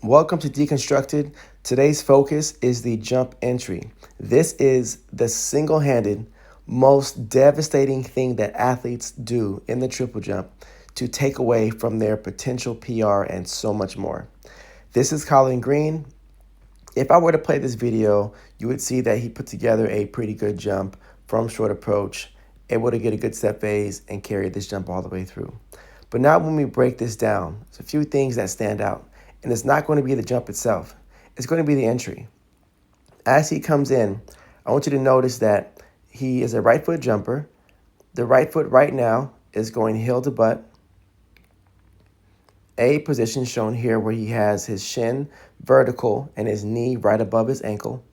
Welcome to Deconstructed. Today's focus is the jump entry. This is the single-handed, most devastating thing that athletes do in the triple jump to take away from their potential PR and so much more. This is Colin Green. If I were to play this video, you would see that he put together a pretty good jump from short approach, able to get a good step phase and carry this jump all the way through. But now when we break this down, there's a few things that stand out. And it's not going to be the jump itself. It's going to be the entry. As he comes in, I want you to notice that he is a right foot jumper. The right foot right now is going heel to butt. A position shown here where he has his shin vertical and his knee right above his ankle.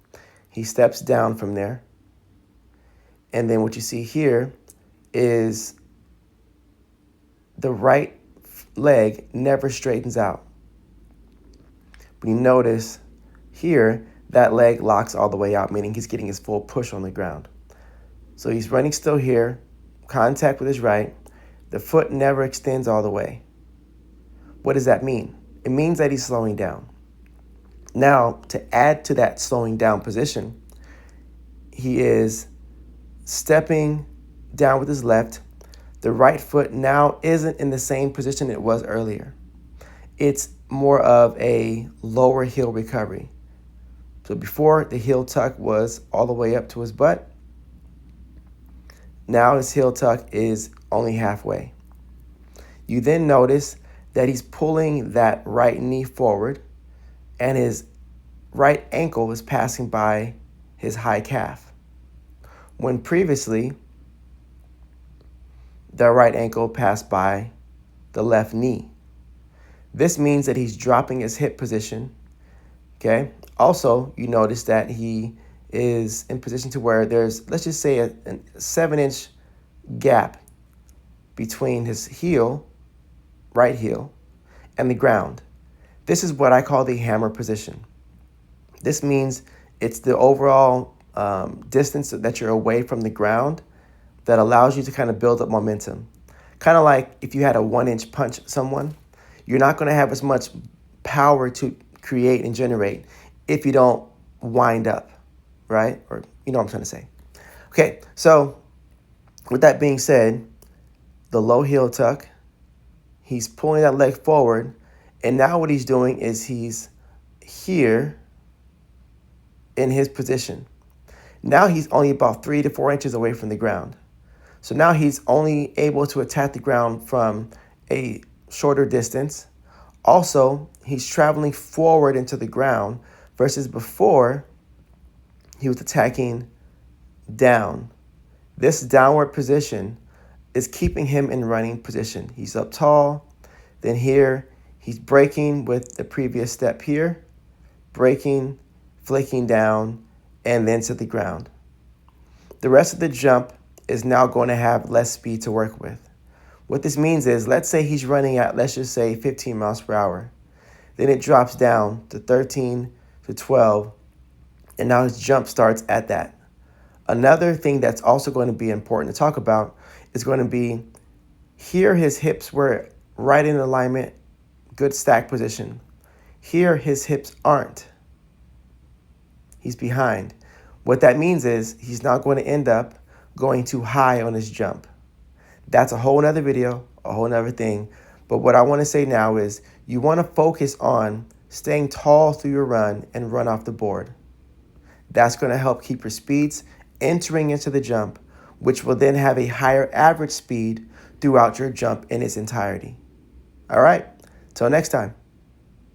He steps down from there. And then what you see here is the right leg never straightens out. But you notice here that leg locks all the way out, meaning he's getting his full push on the ground. So he's running still here, contact with his right. The foot never extends all the way. What does that mean? It means that he's slowing down. Now, to add to that slowing down position, he is stepping down with his left. The right foot now isn't in the same position it was earlier. It's more of a lower heel recovery. So before, the heel tuck was all the way up to his butt. Now his heel tuck is only halfway. You then notice that he's pulling that right knee forward and his right ankle is passing by his high calf. When previously, the right ankle passed by the left knee. This means that he's dropping his hip position, okay? Also, you notice that he is in position to where there's, let's just say, a 7-inch gap between his heel, right heel, and the ground. This is what I call the hammer position. This means it's the overall distance that you're away from the ground that allows you to kind of build up momentum. Kind of like if you had a 1-inch punch someone, you're not going to have as much power to create and generate if you don't wind up, right? Or you know what I'm trying to say. Okay, so with that being said, the low heel tuck, he's pulling that leg forward, and now what he's doing is he's here in his position. Now he's only about 3 to 4 inches away from the ground. So now he's only able to attack the ground from a shorter distance. Also, he's traveling forward into the ground versus before he was attacking down. This downward position is keeping him in running position. He's up tall. Then here, he's braking with the previous step here, braking, flicking down, and then to the ground. The rest of the jump is now going to have less speed to work with. What this means is, let's say he's running at, let's just say 15 miles per hour. Then it drops down to 13 to 12, and now his jump starts at that. Another thing that's also going to be important to talk about is going to be here his hips were right in alignment, good stack position. Here his hips aren't. He's behind. What that means is he's not going to end up going too high on his jump. That's a whole nother video, a whole nother thing. But what I want to say now is you want to focus on staying tall through your run and run off the board. That's going to help keep your speeds entering into the jump, which will then have a higher average speed throughout your jump in its entirety. All right, till next time.